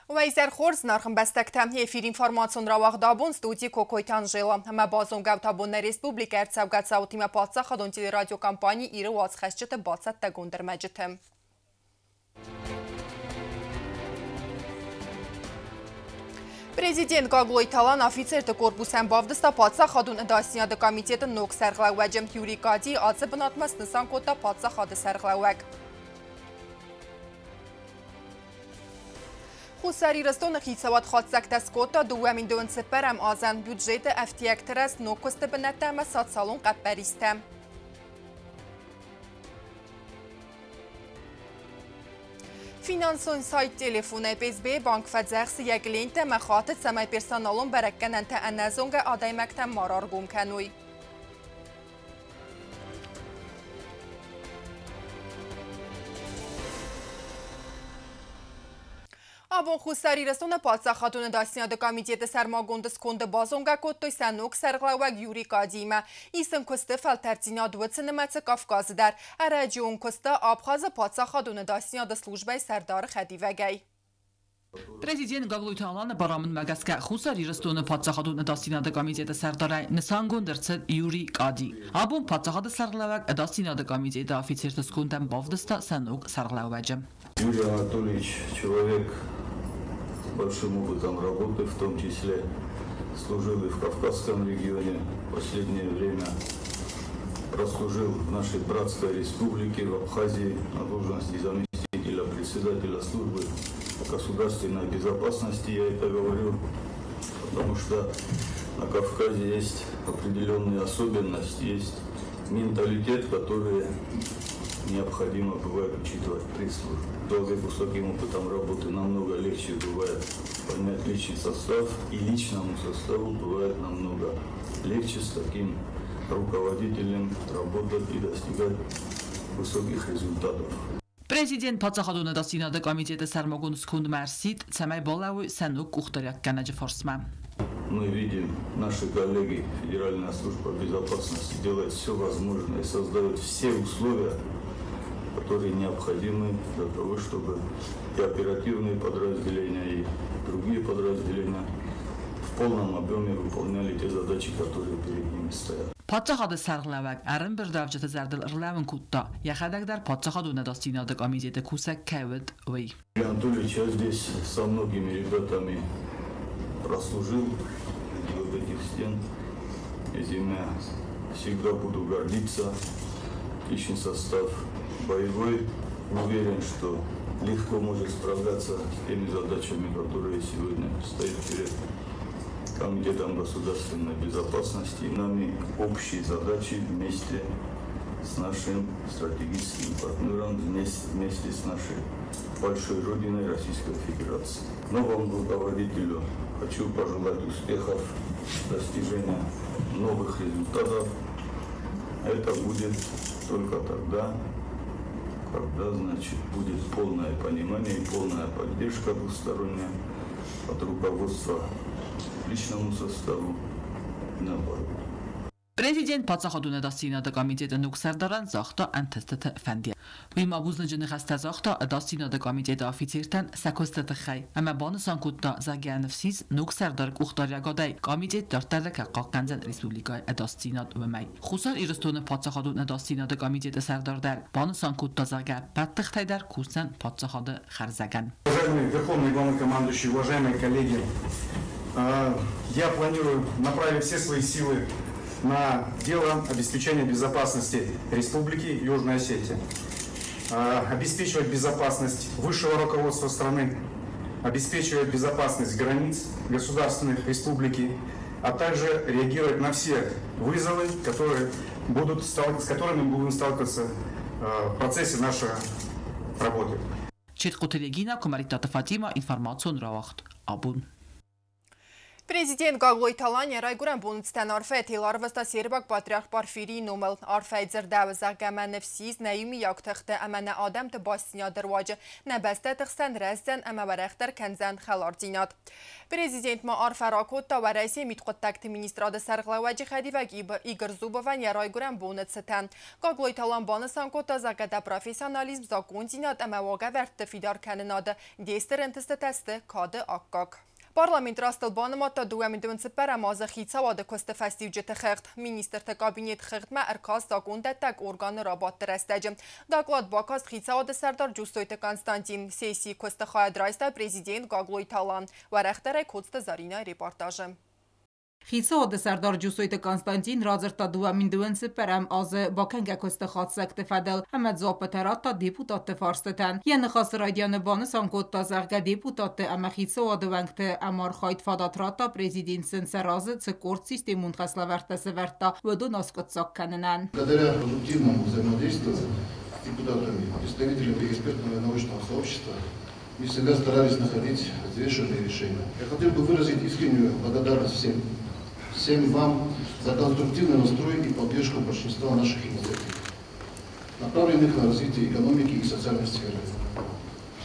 Вайзер Хорс нархын бәстәктәм эфир информацион равағдабун студии Кокойтан жила. Ама базон гавтабунна республика әрцавгат саутима патса хадон телерадио компании ирі уацхәшчеті бацатта гундырмәжітім. Президент Гаглой Талан офицерді корпусан бавдыста патса хадун дастияды комитеті нок сәрғлауәджім Юрий Кади адзы бынатмас нысан котта патса хады сәрғлауәк. Хусари растон хитсават хатсак таскота дуамин дон сеперам азан бюджет эфтияк терес нокосты бінәттәмі сат салон қаппәристем. Финансон сайт телефоны ПСБ банк фәдзәқсі егілейнті мәхаты сәмай персоналон бәрәккәнәнті әнәзонға адаймәктән марар гум кәнуй. Абон хусари растона патса хатуны дастияды комитеті сәрмагонды сконды базонға коттой сәнук сәрғлауәг Юрий Кадима. Исін көсті фәлтәртіня дуыцыны мәці Кавказыдар. Әрәджион көсті Абхазы патса хатуны дастияды службай сәрдары қәдивәгәй. Президент Гаглой Талан барамын мәгәскә хусари растона патса хатуны дастияды комитеті сәрдары нысангондырцы Юрий Кади. Абон патса хаты сәрғлауәг дастияды комитеті офицерті сконден бавдыста сәнук сәрғлауәджім. Юрий Анатольевич человек с большим опытом работы, в том числе служил и в Кавказском регионе, в последнее время прослужил в нашей братской республике, в Абхазии, на должности заместителя председателя службы государственной безопасности. Я это говорю, потому что на Кавказе есть определенные особенности, есть менталитет, который необходимо бывает учитывать при службе. Долго высоким опытом работы намного легче бывает понять личный состав, и личному составу бывает намного легче с таким руководителем работать и достигать высоких результатов. Президент патса хадуны дастияды комитеті сәрмагон скунд мәрсид цәмәй балауы сәнук құқтаряк кәнәжі форсма. Мы видим, наши коллеги, Федеральная служба безопасности делает все возможное и создает все условия, которые необходимы для того, чтобы и оперативные подразделения, и другие подразделения в полном объеме выполняли те задачи, которые перед ними стоят. Патса хады сәрғләвәк әрін бір дәвжеті зәрділ ұрлауын күтті. Яқадагдар патса хадуны дастияды комитеті күсәк кәуід өй. Юрий Анатольевич, я здесь со многими ребятами прослужил в этих стен. Этим я всегда буду гордиться. Личный состав боевой. Уверен, что легко может справляться с теми задачами, которые сегодня стоят перед Комитетом государственной безопасности. И нами общие задачи вместе с нашим стратегическим партнером, вместе с нашей большой родиной Российской Федерации. Новому руководителю хочу пожелать успехов, достижения новых результатов. Это будет только тогда, когда, значит, будет полное понимание и полная поддержка двусторонняя от руководства личному составу и наоборот. Президент патса хадуны дастияды комитеті нук сәрдаран зақты әнтестіті фәндия. Вим абузны жыны қаста зақты дастияды комитеті офицертен сәкөстіті қай. Әмі баны санкутта загянывсіз нук сәрдарық ұқтаря гадай. Комитет дөрттәрлік қаққанзан республикай дастиянат өмәй. Хусар ирістоны патса хадуны дастияды комитеті сәрдардар. Баны санкутта зага пәттіқ тайдар курсан патса хады харзаган. Уважаемый Верховный Главнокомандующий, уважаемые коллеги, я планирую направить все свои силы на дело обеспечения безопасности Республики Южная Осетия, обеспечивать безопасность высшего руководства страны, обеспечивать безопасность границ государственных республики, а также реагировать на все вызовы, с которыми мы будем сталкиваться в процессе нашей работы. Четкоты Регина, Комаритата Фатима, информацион равахт. Абун. Президент Գագլոյ Թալան երայգուրան բունցտան արվետ հիլար վստաս երբակ պատրիարխ պարֆիրի նոմել արվետ զրդավզա գամանևսիz նայումի յակթեղտը ամենա ադամ տբասնյա դրվաջը նաբաստա տղստան ռազդան ամավարախտար կենզան խալարձինատ։ Президент ма արվարակոտ տավարայսի միտխոտակտ մինիստրադը սարգլավաջի խադիվակ Իգր Զուբովան երայգուրան բունցտան։ Գագլոյ Թալան բանսանկոտ ազագատա պրոֆեսիոնալիզմ զակունցինատ ամավագա վերտը ֆիդար կաննադը դեստր ընտստտասты կады ակկակ։ Parlament rastılbanı matta duamidun sıpər əmazı xitsavadı kosta fəstivcə təxəxt. Minister tə kabinet xəxtmə ərkaz daqunda tək organı rabattı rəstəcəm. Daqlad bakaz xitsavadı sərdar Cüstoytə Konstantin. Seysi kosta xayadraysta prezident Qaqloy Talan. Və rəxtərək kodsta Zarina reportajı. Խիցոդը Սարդար Ջուսոյտը Կոնստանտին ռազրտա դուամինդուենսը պերամ ազը բականգակոստը խացսակտը ֆադել համադ զոպետարատա դիպուտատը ֆարստետան յանը խասրադյանը բանը սանկոտտա զարգա դիպուտատը ամա խիցոդը վանքտը ամար խայտ фадатрата президентсен саразы цикорт системун хаславартасы варта вдон оскотсок каненан. Благодаря продуктивному взаимодействию с депутатами, представителями экспертного и научного сообщества мы всегда старались находить взвешенные решения. Я хотел бы выразить искреннюю благодарность всем вам за конструктивный настрой и поддержку большинства наших инициатив, направленных на развитие экономики и социальной сферы.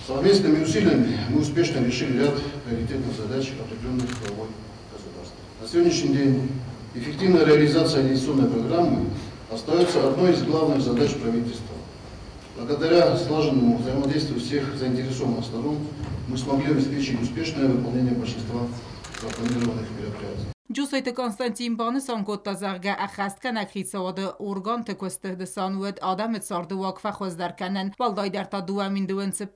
Совместными усилиями мы успешно решили ряд приоритетных задач, определенных главой государства. На сегодняшний день эффективная реализация инвестиционной программы остается одной из главных задач правительства. Благодаря слаженному взаимодействию всех заинтересованных сторон мы смогли обеспечить успешное выполнение большинства запланированных мероприятий. Ջուսոյտը Կոնստանտին բանը սանկոտտա զարգա ախաստ կանակ խիցավադը օրգան տկոստը դսանուետ ադամետ սարդու վակվա խոզդար կանեն վալդայդարտա դուամին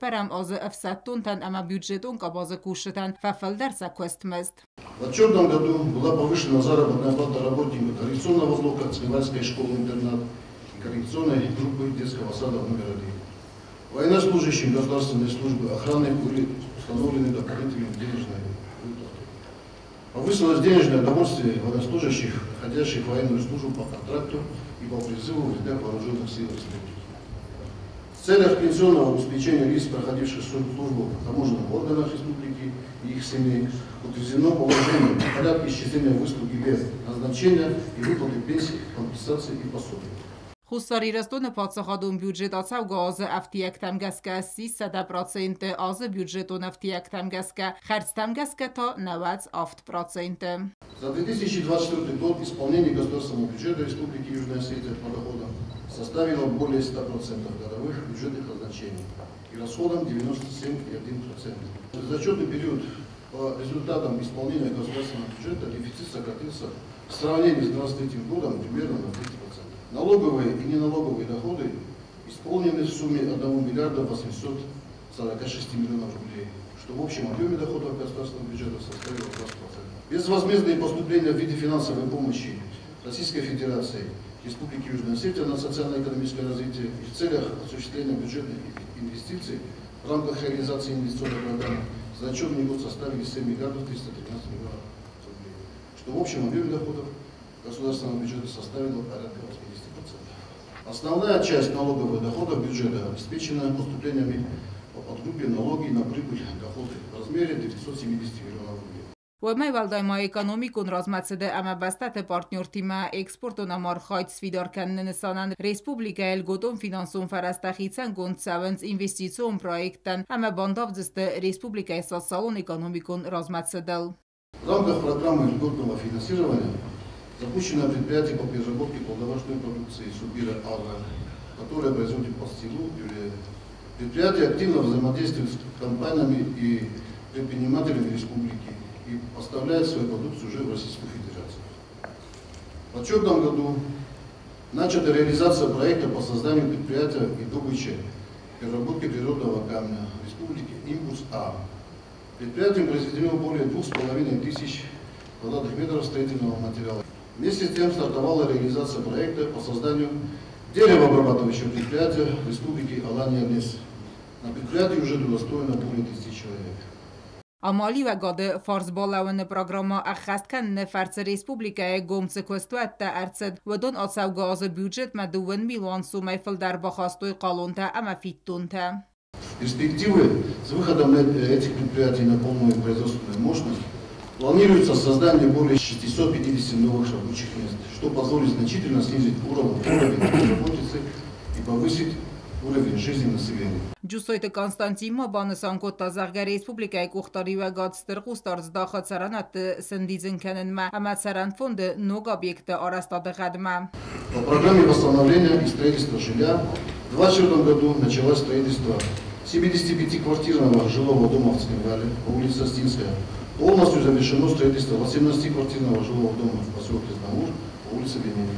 պերամ ազը əfsəttun тən əmə бюджетun կաբազը կուշытən фəфəldər сәквест məzd. В отчетном году была повышена заработная плата работников коррекционного блока Цневальской школы-интернат и коррекционной группы детского сада номер 1. Военнослужащим государственной службы охраны были установлены дополнительные денежные выплаты. Повысилось денежное довольствие военнослужащих, находящих военную службу по контракту и по призыву в рядах вооруженных сил республики. В целях пенсионного обеспечения лиц, проходивших службу в таможенных органах республики и их семей, утверждено положение о порядке исчисления выслуги без назначения и выплаты пенсий, компенсаций и пособий. Խուսարիրստոնը պացախադուն բյուջետացավ գազը ավտիակ թամգասկա 300% ազը բյուջետոն ավտիակ թամգասկա խերց թամգասկա то 90%. За 2024 год исполнение государственного бюджета Республики Южная Осетия по доходам составило более 100% годовых бюджетных назначений и расходам 97,1%. За отчетный период по результатам исполнения государственного бюджета дефицит сократился в сравнении с 2023 годом примерно на 30%. Налоговые и неналоговые доходы исполнены в сумме 1 миллиарда 846 миллионов рублей, что в общем объеме доходов государственного бюджета составило 20%. Безвозмездные поступления в виде финансовой помощи Российской Федерации, Республики Южная Осетия на социально-экономическое развитие и в целях осуществления бюджетных инвестиций в рамках реализации инвестиционной программы за отчетный год составили 7 миллиардов 313 миллионов рублей, что в общем объеме доходов государственного бюджета составила порядка 80%. Основная часть налоговых доходов бюджета обеспечена поступлениями по подгруппе налоги на прибыль доходы в размере 970 миллионов рублей. Ոմայ վալդայմա էկոնոմիկոն ռազմացեդը ամաբաստատը պարտնյորտիմա էքսպորտոն ամարխայտ սվիդարքանն նսանան ռեսպուբլիկայել գոտոն ֆինանսոն ֆարաստախիցան գոնցավենց ինվեստիցիոն պրոյեկտան ամաբանդավ ձստը ռեսպուբլիկայ սասալոն էկոնոմիկոն ռազմացեդել. В рамках программы льготного финансирования запущено предприятие по переработке плодовочной продукции Субира Агро, которое производит пастилу. Предприятие активно взаимодействует с компаниями и предпринимателями республики и поставляет свою продукцию уже в Российскую Федерацию. В отчетном году начата реализация проекта по созданию предприятия и добычи переработки природного камня в республике Импульс-А. Предприятием произведено более 2500 квадратных метров строительного материала. Вместе с тем стартовала реализация проекта по созданию деревообрабатывающего предприятия в республике Алания-Лес. На предприятии уже трудоустроено более 10 человек. Ամալի və qadı farz balawını proqrama əxəstkən nəfərsə Respublikaya gomцы көстуətdə ərtsəd vədon atsav qazı büdjet məduvən milan sumay fıldər baxastoy qalonta əmə fittунta. Перспективы с выходом этих предприятий на полную производственную мощность Планируется создание более 650 новых рабочих мест, что позволит значительно снизить уровень безработицы и повысить уровень жизни населения. Ջուսոյտը Կոնստանտինը բանսանկոտ տազարգա ռեսպուբլիկայի կողտարի վագացտր խուստարց դախացարանատ սնդիզնքաննմա ամացարան ֆոնդը նոգ объекта արաստադղադմա. По программе восстановления и строительства жилья в 2024 году началось строительство 75-квартирного жилого дома в Цингале по улице Остинская. Полностью завершено строительство 18-квартирного жилого дома в поселке Знамур по улице Ленина.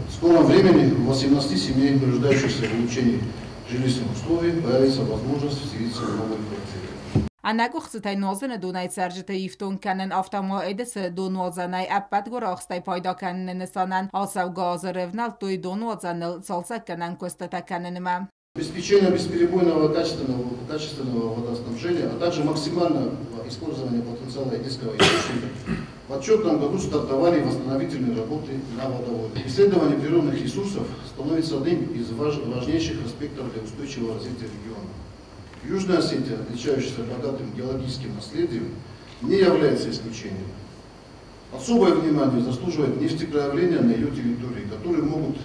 В скором времени у 18 семей, нуждающихся в улучшении жилищных условий, появится возможность вселиться в новые квартиры. Անագուխցտայ նոզնը դունայ սարժտը իվտուն կանեն ավտոմոեդսը դոնոզանայ ապատ գորախստայ պայդականն նսանան ասավ գազը ռևնալ տոյ դոնոզանել ցալսակ կանան կոստատականնմա. Обеспечение бесперебойного качественного водоснабжения, а также максимальное использование потенциала Единского источника. В отчетном году стартовали восстановительные работы на водоводе. Исследование природных ресурсов становится одним из важнейших аспектов для устойчивого развития региона. Южная Осетия, отличающаяся богатым геологическим наследием, не является исключением. Особое внимание заслуживает нефтепроявления на ее территории, которые могут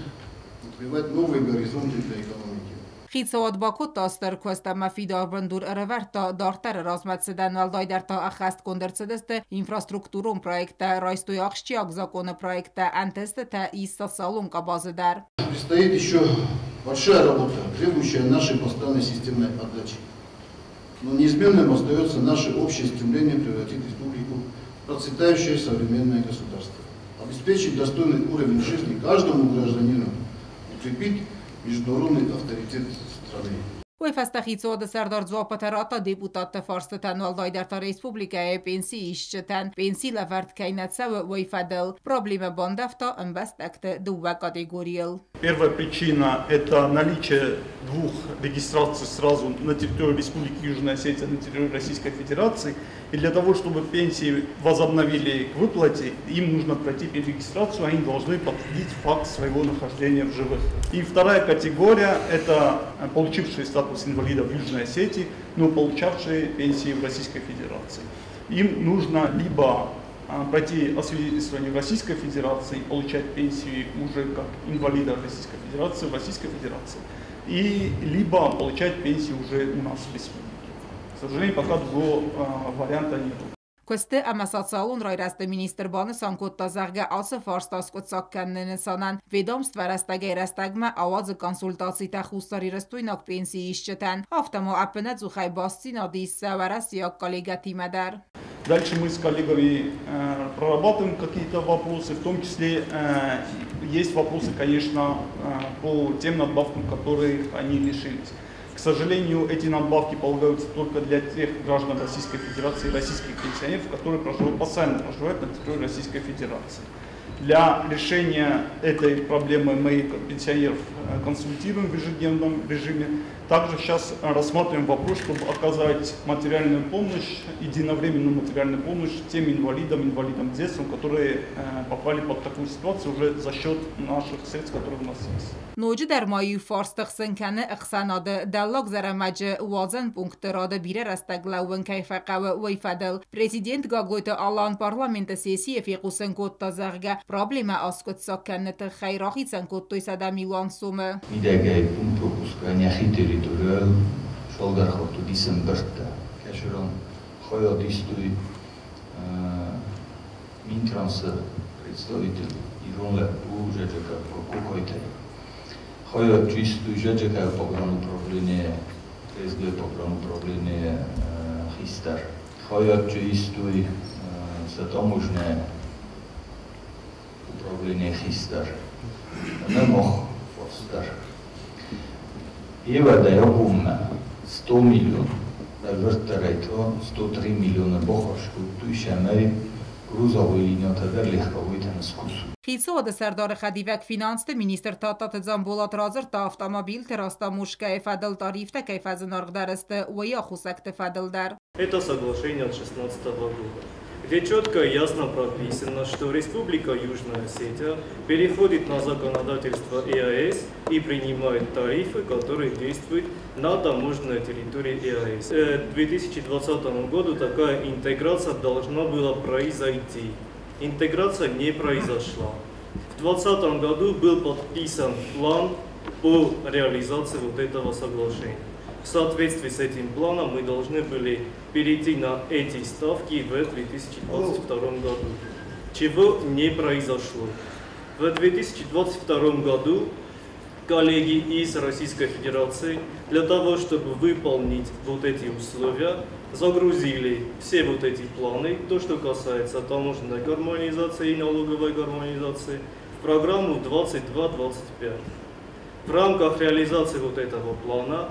открывать новые горизонты для экономики. Խիցոդ բակոտ տաստր կոստամա ֆիդար բնդուր ռևերտա դարտեր ռազմացդան վալդայդերտա ախաստ կոնդերցդստը ինֆրաստրուկտուրում проекта ռայստոյ աղշչի ակզակոնը проекта անտեստը та իսա салон կաբազդար. Предстоит еще большая работа, требующая нашей постоянной системной отдачи. Но неизменным остается наше общее стремление превратить республику в процветающее современное государство. Обеспечить достойный уровень жизни каждому гражданину, укрепить международный авторитет страны. Ուեֆաստախիցոդը սարդար ձոապատարատա դեպուտատը ֆարստտան վալդայդարտա ռեսպուբլիկայի պենսի իշչտան պենսի լավարդ կայնացավը ուեֆադել проблема бандавта инвестакты дуа категориел. Первая причина – это наличие двух регистраций сразу на территории Республики Южная Осетия, на территории Российской Федерации. И для того, чтобы пенсии возобновили к выплате, им нужно пройти перерегистрацию, они должны подтвердить факт своего нахождения в живых. И вторая категория – это получившие статус инвалида в Южной Осетии, но получавшие пенсии в Российской Федерации. Им нужно либо пройти освидетельствование в Российской Федерации, получать пенсии уже как инвалида Российской Федерации в Российской Федерации, и либо получать пенсии уже у нас в республике. К сожалению, пока другого варианта нет. Көсті әмәсатсалун райрасты министр баны санкоттазарга асы фарстаскотсак кәннені санан ведомство растаге растагма авазы консультации тахустари растуйнак пенсии ищетен. Автомо аппене зухай бассина дисса варасия коллега Тимадар. Дальше мы с коллегами прорабатываем какие-то вопросы, в том числе есть вопросы, конечно, по тем надбавкам, которые они лишились. К сожалению, эти надбавки полагаются только для тех граждан Российской Федерации и российских пенсионеров, которые постоянно проживают на территории Российской Федерации. Для решения этой проблемы мы пенсионеров консультируем в ежедневном режиме. Также сейчас рассматриваем вопрос, чтобы оказать материальную помощь, единовременную материальную помощь тем инвалидам детством, которые попали под такую ситуацию уже за счет наших средств, которые у нас есть. نوجه در مایو فارس تخسنکنه اخساناده دلاغ زرمجه وازن پونکتراده بیره رستگلون کیف قو ویفدل پریزیدنت گاگویت آلان پارلمنت سیاسی فیقوسن کود تازرگه پرابلم آسکت ساکنت خیراخی سنکود توی سده میلان سومه میدگه پون пропускания территориал шолгархоту дисемберта кешерон хоядистуй Минтранса представитель Иронле УЖК какой-то Хоя чистую ЖК программу управления, СГ программу управления Хистар. Хоя чистую затаможное управление Хистар. Не мог Фостар. Ева да я помню 100 миллионов. Да вертарето 103 миллиона бохошку туйшамай грузовой линията легковойте на скусу. خیسود سردار خدیوک فینانس министр تاتات زنبولات رازر تا автомобиль терраста мушка фадл тариф та кайфаз наргдарст ويا خусакт фадл дар. Это соглашение от 2016 года. где четко и ясно прописано, что Республика Южная Осетия переходит на законодательство ЕАЭС и принимает тарифы, которые действуют на таможенной территории ЕАЭС. К 2020 году такая интеграция должна была произойти. Интеграция не произошла. В 2020 году был подписан план по реализации вот этого соглашения. В соответствии с этим планом мы должны были перейти на эти ставки в 2022 году, чего не произошло. В 2022 году коллеги из Российской Федерации для того, чтобы выполнить вот эти условия, загрузили все вот эти планы, то, что касается таможенной гармонизации и налоговой гармонизации, в программу 22-25. В рамках реализации вот этого плана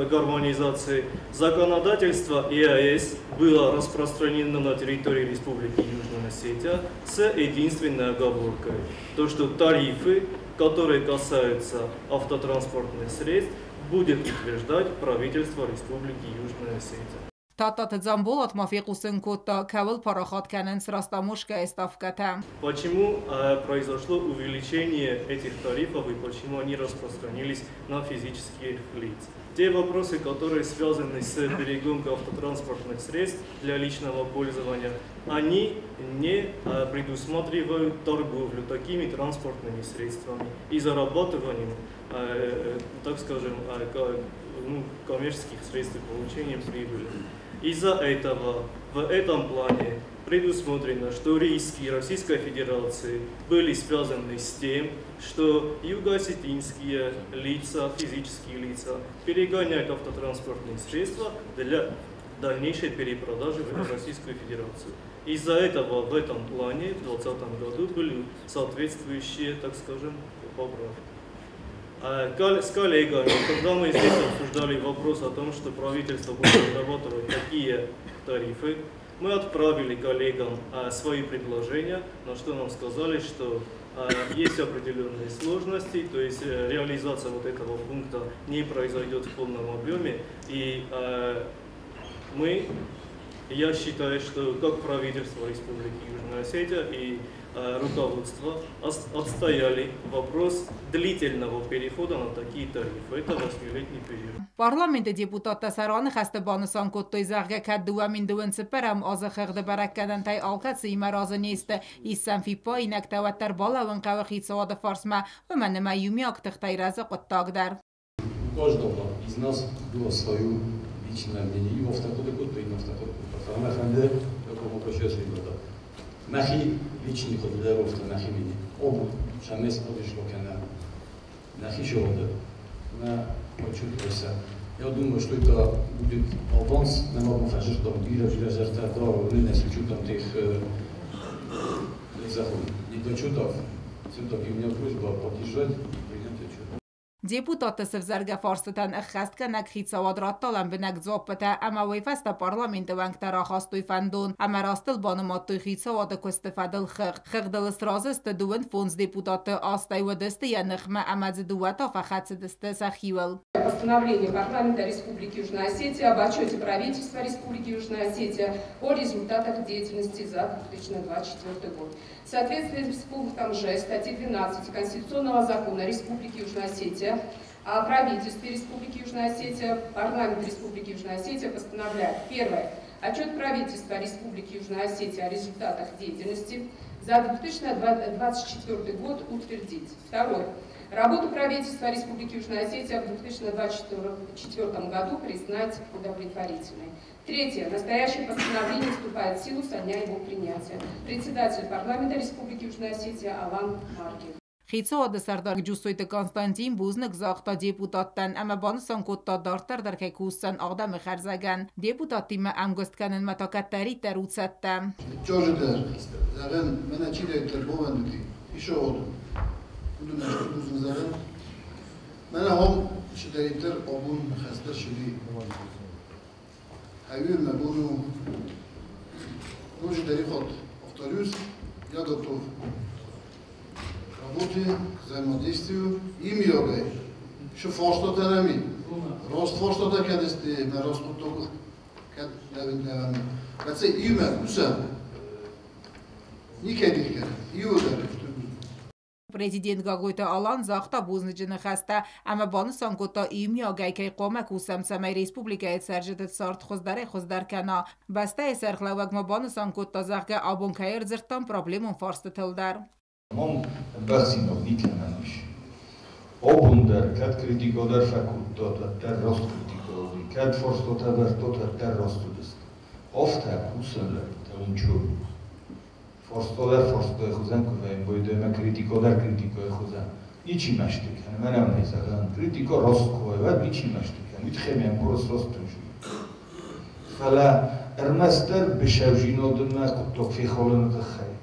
гармонизации законодательство ЕАЭС было распространено на территории Республики Южная Осетия с единственной оговоркой, то что тарифы, которые касаются автотранспортных средств, будет утверждать правительство Республики Южная Осетия. Тататзамболот мафикусенкота кавел парахат канен срастамушка эставката. Почему произошло увеличение этих тарифов и почему они распространились на физических лиц? Те вопросы, которые связаны с перегонкой автотранспортных средств для личного пользования, они не предусматривают торговлю такими транспортными средствами и зарабатыванием, так скажем, коммерческих средств и получением прибыли. Из-за этого в этом плане предусмотрено, что риски Российской Федерации были связаны с тем, что юго-осетинские лица, физические лица перегоняют автотранспортные средства для дальнейшей перепродажи в Российскую Федерацию. Из-за этого в этом плане в 2020 году были соответствующие, так скажем, поправки. С коллегами, когда мы здесь обсуждали вопрос о том, что правительство будет разрабатывать такие тарифы, мы отправили коллегам свои предложения, на что нам сказали, что есть определенные сложности, то есть реализация вот этого пункта не произойдет в полном объеме. И я считаю, что как правительство Республики Южная Осетия и руководство отстояли вопрос длительного перехода на такие тарифы. Это 8-летний период. Парламент депутаты сараны хасте банусан коттой зарга каддуа миндуэн сперам аза хырды бараккадан тай алкат сима раза несте иссам фи пайнак таваттар балавын кавахи саада фарсма уманема юми актыхтай раза коттагдар. У каждого из нас было свое личное мнение и в автокодекоте, и на автокодекоте. Фармаханде, какому прощаюсь, ребята. Нахи личный ходилеров, нахи мини. Обу, шамес подошло кена. Нахи шоуда. На почувствовался. Я думаю, что это будет аванс на новом фаже, что бира жертва не с учетом тех заходов. Недочетов. Все-таки у меня просьба поддержать. Депутаты севзерge фарстан اخستکنک خیتسواد راتالن بنک زوبته اما ویفست پارلمنت ونکتر خواستوی فندون اما راستل بانماتوی خیتسواد کستفادل خق دل سرازست دوند فونز депутаты آستی و دسته یا نخمه اما دوتا فخط دسته سخیول. Постановление парламента Республики Южная Осетия об отчете правительства Республики Южная Осетия о результатах деятельности за 2024 год. В соответствии с пунктом Ж статьи 12 Конституционного закона Республики Южная Осетия о правительстве Республики Южная Осетия, парламент Республики Южная Осетия постановляет: первое. Отчет правительства Республики Южная Осетия о результатах деятельности за 2024 год утвердить. Второе. Работу правительства Республики Южная Осетия в 2024 году признать удовлетворительной. Третье. Настоящее постановление вступает в силу со дня его принятия. Председатель парламента Республики Южная Осетия Алан Маркин. خیتسواد سردار جوسویت کانستانتین بوزنک زاختا دیپوتاتن اما بانسان کتا دارتر در که کوستن آدم خرزگن دیپوتاتی ما امگست کنن متاکت تری تروتستم. چوجه در زغن من چی در تربوان دی ایشو آدم بدون اشکال بوزن زغن من هم شدریتر آبون خستر شدی هاویر مبونو نوش داری خود افتاریوز یا دکتر работе, взаимодействию и мире. Что форштата нами, рост форштата, къде сте на ростото, Kaça iyme usa. Nikedikler. İyi olur. Президент Գագույթը Ալան զախտա բուզնջնը խաստա, ամա բանսան կոտա իմյա գայքայ կոմակ ուսամ սամայ ռեսպուբլիկայ սարժետը սարտ խոզդար կանա, բաստա է սարխլավակ մա բանսան կոտա զաղգա աբոնքայր ձրտան պրոբլեմուն ֆարստը թլդար։ Մոմ բասինով վիտնանիշ, obundar, kad kritikodar fakultota, ter rost kritikodi, kad forstota vertota, ter rostudist. Ofta kusöler, te unčur. Forstolar ეხუზან ქვენ ბოიდემა კრიტიკოდარ ეხუზან იჩი მაშტიკან მანამ ისაგან კრიტიკო როსკოევა იჩი მაშტიკან მითხემიან პროს როსტუში ხალა ერმასტერ ბიშევჟინოდნა კუტოფი ხოლონდა ხაი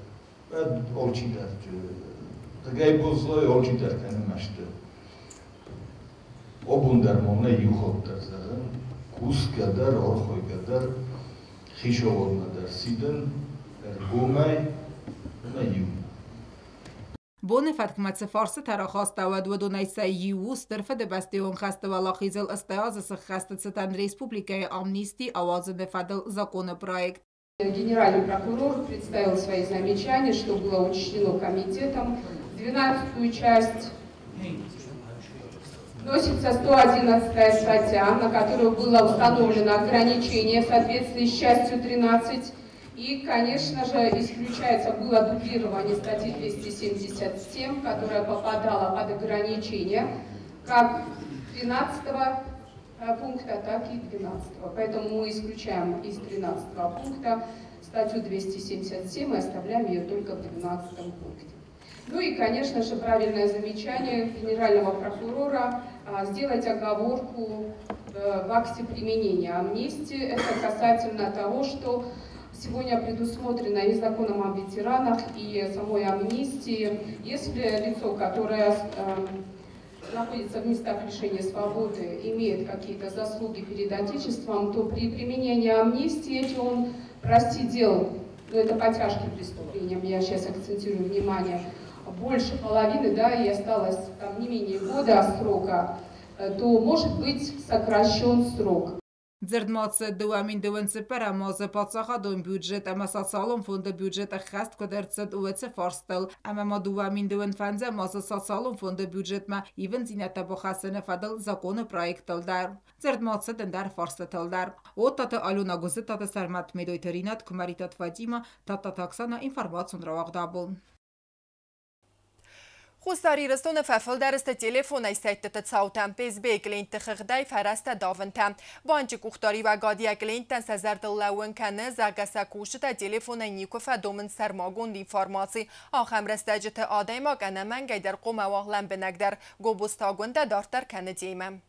ბად ოლჩიდარ დაგაიბოზლო ოლჩიდარ კან მაშტე ობუნდარ მომნა იუხოდდარ ზაგან კუსკადარ ორხოიგადარ ხიშოვოდნადარ სიდან ergumai Bone fatkmatse farse tarakhasta و دو دونایسا یوس در فد بستیون خسته و لاخیزل استیاز سخسته ستان республикой амнисти авазы фадл законопроект. Генеральный прокурор представил свои замечания, что было учтено комитетом. 12-ю часть вносится 111 статья, на которую было установлено ограничение в соответствии с частью 13. И, конечно же, исключается было дублирование статьи 277, которая попадала под ограничение как 13 пункта, так и 12. Поэтому мы исключаем из 13 пункта статью 277 и оставляем ее только в 12 пункте. Ну и, конечно же, правильное замечание генерального прокурора сделать оговорку в акте применения амнистии. Это касательно того, что сегодня предусмотрено и законом о ветеранах, и самой амнистии. Если лицо, которое находится в местах лишения свободы, имеет какие-то заслуги перед Отечеством, то при применении амнистии, если он простидел, ну это по тяжким преступлениям, я сейчас акцентирую внимание, больше половины, да, и осталось там не менее года срока, то может быть сокращен срок. Ձերդմացը դուամին դուընցը պերամոզը պացախադոն բյուջետ ամասացալոն ֆոնդը բյուջետը խաստ կդերցդ ուեցը ֆարստել ամամա դուամին դուըն ֆանձը մազը սացալոն ֆոնդը բյուջետմա իվն զինատա բոխասենը ֆադլ զակոնը պրոյեկտել դար ձերդմացը դնդար ֆարստել դար օտատը ալունա գոզը տատը սարմատ մեդոյթերինատ կմարիտատ վադիմա տատա տաքսանա ինֆորմացիոն ռավաղդաբոն Խուստարի ռստոնը ֆեֆլ դարստը տելեֆոն այս այդտը ծաուտան պեզբե կլինտը խղդայ ֆարաստը դավնտան։ Բանջի կուխտարի վագադիա կլինտան սազարդլլաուն կանը զագասակուշտը տելեֆոնը նիկոֆա դոմն սարմագոն ինֆորմացի ախեմ ռստաջը ադայմա կանը մեն գայդար կոմավաղլան բնագդար գոբուստագոնդը դարտար կանը դեյմեմ։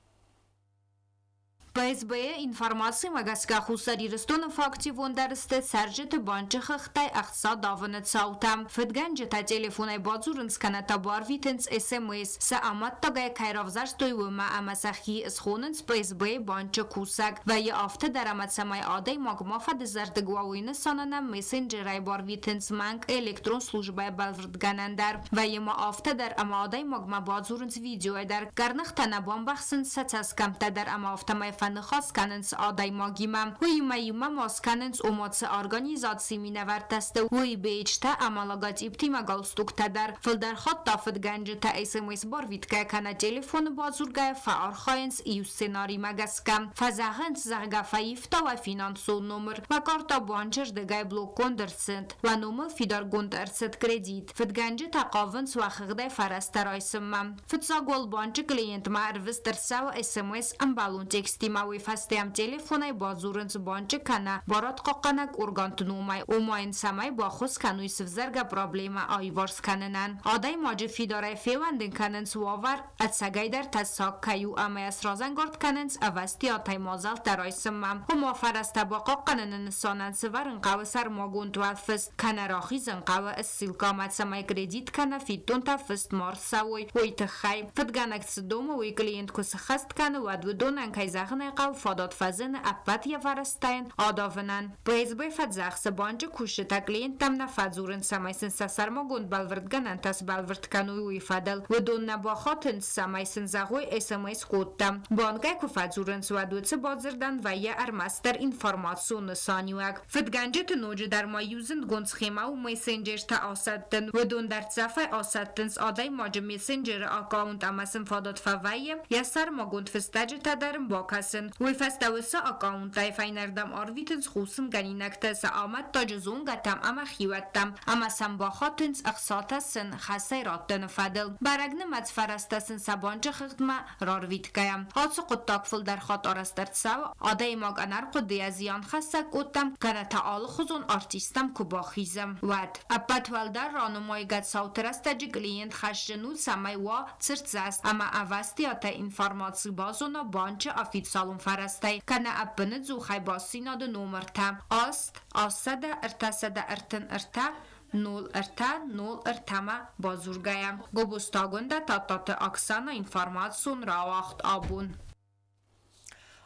ПСБ информации магаска хусари рестона факти вондарсте саржет банчы хахтай ахса давыны цаутам. Федганжета телефонай базурын сканата барвитенс СМС. Са амат тагай кайравзар стойвыма амасахи схонынс ПСБ банчы кусак. Вайы афты дарамат самай адай магма фадызардыгвауыны санана мессенджерай барвитенс манг электрон службай балвырдганандар. Вайы ма афты дар ама адай магма базурынс видеоайдар. Гарнахтана бамбахсын сацаскамтадар ама афтамай خاص کننس آدای ماگیمم وی میوم ماس کننس اوماتس ارگانیزاسی مینورتسته وی بیچته عملگات ابتیما گالستوک تدر فلدر خط تافت گنج تا اسمس باروید که کنه تلفن بازرگاه فعال خاینس ایو سناری مگسکم فزاهنس زرگا فایفتا و فینانسو نمر و کارتا بانچر دگای بلوک گندرسند و نمر فیدار گندرسند کردید فت گنج تا قاونس و خغده فرسترایسمم فتزاگول بانچ کلینت معرفستر سو اسمس ام بالون تکستی ماوی فستیم تلفنای بازورنس بانچه کنه بارات قاقنک ارگانتنومای اوماین سمای با خوز کنوی سفزرگ پرابلیم آیوارس کننن آدای ماجه فیدارای فیوندن کننس واور اتسگای در تساک کیو اما اسرازنگارد کننس اوستی آتای مازال ترایسمم هما فرسته با قاقنن نسانن سورن قوه سرماگون توفست کنه راخیزن قوه السیلکامت سمای کردید کنه فیدون تفست مارس سوی وی تخی فتگنک صدوم وی کلینت کس خست کنه و دونن که زخن Ягнайqa Fadot Fazin Apatya Varastayn Adavanan Prezbe Fadzachse Banja Kushita Klientam na Fadzuren Samaisin Sasarmogund Balverdganan Tas Balverdkanu Ifadel Wedon Nabahatin Samaisin Zagui SMS Kottam Bangay Kufadzuren Swadutse Bodzerdan Vaya Armaster Information Sanyuag Fedganjet Noje در مایوزند گون سخیما و میسنجر تا آسادتن و دون در صفحه آسادتنس آدای ماج میسنجر اکاونت اماسن فادات فوایه یا سر ما گوند فستاج تا درم باکسن و فستاوسا اکاونت های فینردم آرویتنس خوسم گنینکتس آمد تا جزون گتم اما خیوتم اما سنباخاتنس اخصاتسن خسیراتن فدل برگن مدز فرستسن سبانج خدمه رارویت گیم حادث قطاق فل در خاط آرسترد سو آدای ماگ انر قدی زیان خسک گوتم کنه تعال خزون آرتیستم کباخیزم ود اپت ولدر رانمای گد ساوترست جگلینت خشنود سمی و ترتزست اما اوستی آتا اینفارماسی بازونا بانچه آفید سالون فرستی کنه اپنت زوخی باسینا دو نومر تم آست آسده ارتسده ارتن ارتا نول ارتا نول ارتما بازورگایم گوبستاگنده تا اکسانا اینفارماسیون راوخت آبون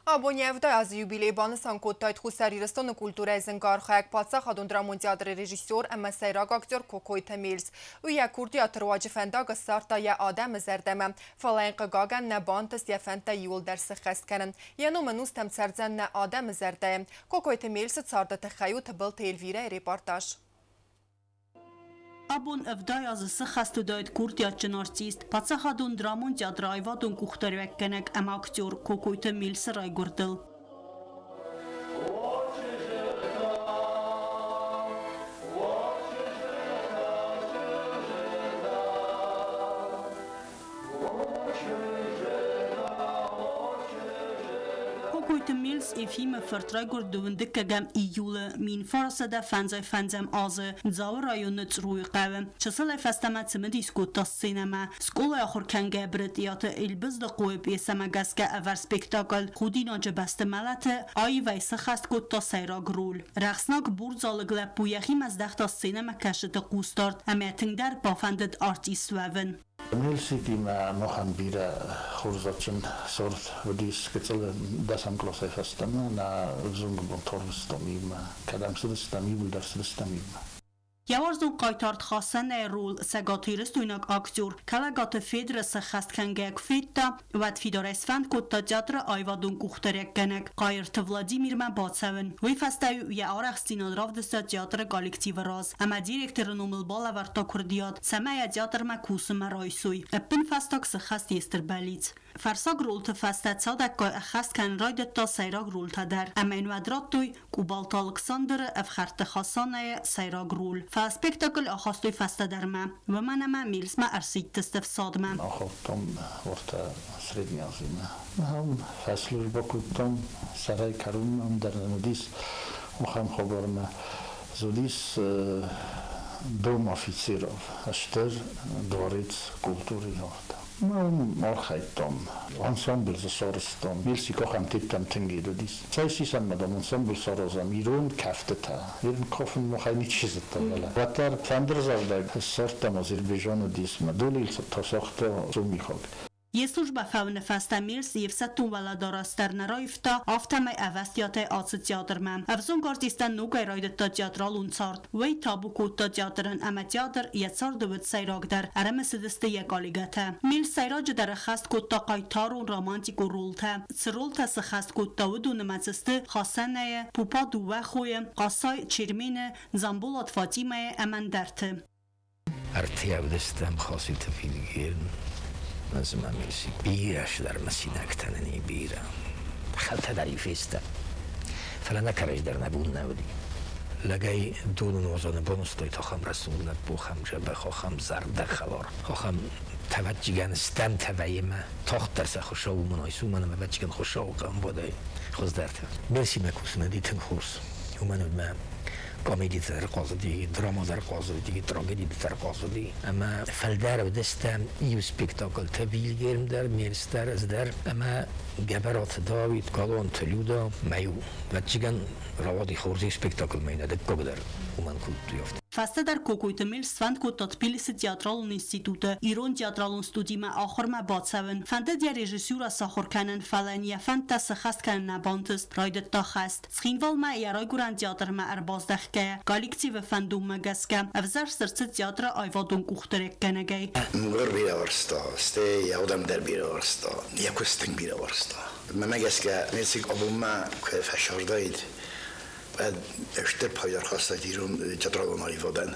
Abonevda az jubilej banısan kottayt Xusaririston kultura zingarxayak patsa xadun dramon teatr rejissor ama sayrag aktyor Kokoy Temils. Uya kurdiya tırvacı fendag sarta ya adam zerdeme. Falayn qagagan ne bantas ya fenta yol dersi xestkenin. Yano menus tem serzen ne adam zerdeyim. Kokoy Temils sarda texayu tabıl telvire reportaj. Abon evday az sıxast dayt kurdiya çınartist patsa xadun dramon teatr ayvadun kuxtarvekkenek ama aktyor Kokoy Temils ray gurdil. Kokoy Temils filme vertragur dövündük gem iyule min farasada fenzem azı zav rayonu truy qavem çasal festamat semedis kotas sinema skola axir kan gabret yat elbizda qoyb yesama gaska avar spektakl xudina jabast malate ay vaysa xast kotas sayrag rol raqsnak burzalıqla bu yaxim az daxta sinema kaşıtı qustart amatin dar bafandet artist waven Milsiti ma nohan bira xurzatsin sort vodis kecele dasam klosai festama na zungbon torvstamima kadam sudestamim darsudestamima Yawarzun qaytart xasan rol sagatirist uynak aktyor kalagat fedra saxastkangak fetta vat fidoresfand kotta teatr ayvadun kuxtarekkenek qayrt Vladimir Mabatseven ve festayu ya araxstina ravdesta teatr kollektiv raz ama direktor numul balavarta kurdiyat samaya teatr makusum raysuy epin fastak saxast yesterbalit Farsag rolta fastat sadak xast kan raydetta sayrag rolta der ama invadratoy Kubalt Alexander afxarta xasanaya sayrag rol فاسپکتاکل آخاستوی فسته درمه و منم میلسمه ارسید تستفسادمه آخاستم ورته سردنی آزیمه هم فصلش بکوتم سرای کرونم در نمودیس و هم خبرمه زودیس دوم افیسیرov اشتر دواریت کلتوری هاته Marchaitom, ensemble sorostom, bilsi kocham tiptam tengidodis. Caisisam madam ensemble sorozam, irun kafteta, irun kofen mochai nichizeta. Vatar fandrzavdag sortam Azerbaycanodis, madulil tosochto sumichog. Jesuž bafavne fasta Mills jevsatun vala dorastar narayfta aftamay avastiyate atsı teatrman. Avzun artistan nugay raydetta teatralun sart. Vay tabu kutta teatran ama teatr yatsar dövet sayragdar aramesidiste yekaligate. Mills sayraj dar xast kutta qaytarun romantiku rolta. Srolta se xast kutta udun matsiste xasanaya pupa duva khoye qasay çirmine zambulat Fatimaya amandarte. Artiyavdestem xasit filgirin. از من میرسی بیرش در مسینک تننی بیرم خلطه داری فیسته فلا نکرش در نبون نودی لگای دون نوزان بانستای تا خم رسولت بو خم جبه خواهم زرده خلار خواهم توجیگن استم تویمه تاخت درس خوشا و منایسو منم وجیگن خوشا و قم بادای خوز درته مرسی مکوسنه دیتن خورس و منو من کامدی در قاضی، دراما در قاضی، تراژدی در قاضی. اما فلدر و دستم یو سپیکتاکل تبیل گرم در میرستر از در اما گبرات داوید کالون تلودا میو و چیگن روادی خورزی سپیکتاکل مینه دکتر و من کود یافت. Fasta dar Kokoytemil Svand Kota Tbilisi Teatralul Institute İron Teatralun Studime Axırma Batsavın Fanda dia rejissura Saxorkanen Falaniya Fanta Saxastkan Nabantist Raydet Taxast Sxinval ma yaray Guran Teatrma Erbazdaxkaya Kolektiv Fandum Magaska Avzar Sırtsı Teatra Ayvadun Kuxterek Kanagay Mgır bir varsta ste yavdam der bir varsta yakustin bir varsta Magaska nesik abumma feşardaydı بعد اشتر پایدار خواسته دیرون جدرال نایفادن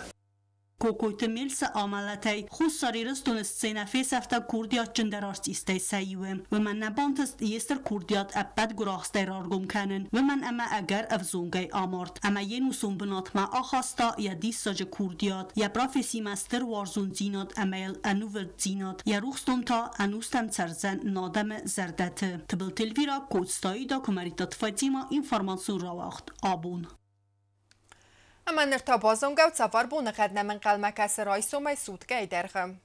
Kokoytemil se amalatay Xussaririston scena fesafta Kurdiyat Cinderarst istay sayuwe ve man nabantist yester Kurdiyat appad gurahstay rargum kanen ve man ama agar avzongay amart ama yenusun binatma akhasta ya dissaja Kurdiyat ya profesi master warzun zinat amail anuvel zinat ya ruxstonta anustan serzen nadam zerdate tbil telvira kodstایی da kumaritat Fatima informasyon rawaxt abun Eman irtabazon gaut safar bu naqadna min qalmaka saray somay sudga idargam.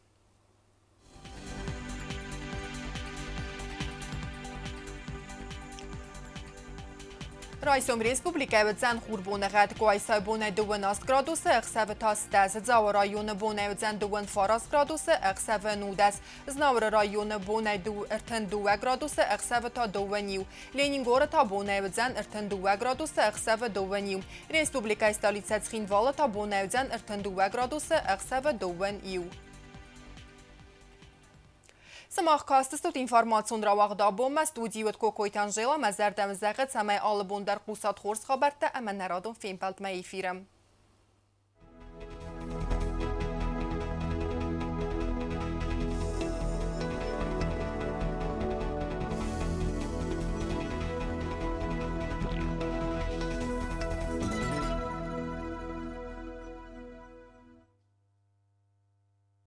رئیسم ریسپوبلیکا و زن خوربونه قد قایسای بونه دوون است گرادوس اقصاب تاست از زاور رایون بونه و زن دوون فاراس گرادوس اقصاب نودس زناور رایون بونه دو ارتن دو گرادوس اقصاب تا دوونیو لینینگور تا بونه و زن ارتن دو گرادوس اقصاب دوونیو ریسپوبلیکا استالیتس خینوالا تا بونه و زن ارتن دو گرادوس اقصاب دوونیو Самах кастыстут информацион равағда бома студиот Кокойт Анжела мазардам зағыт самай алыбондар қусат хорс хабарта әмән нарадон фемпалт ма эфирам.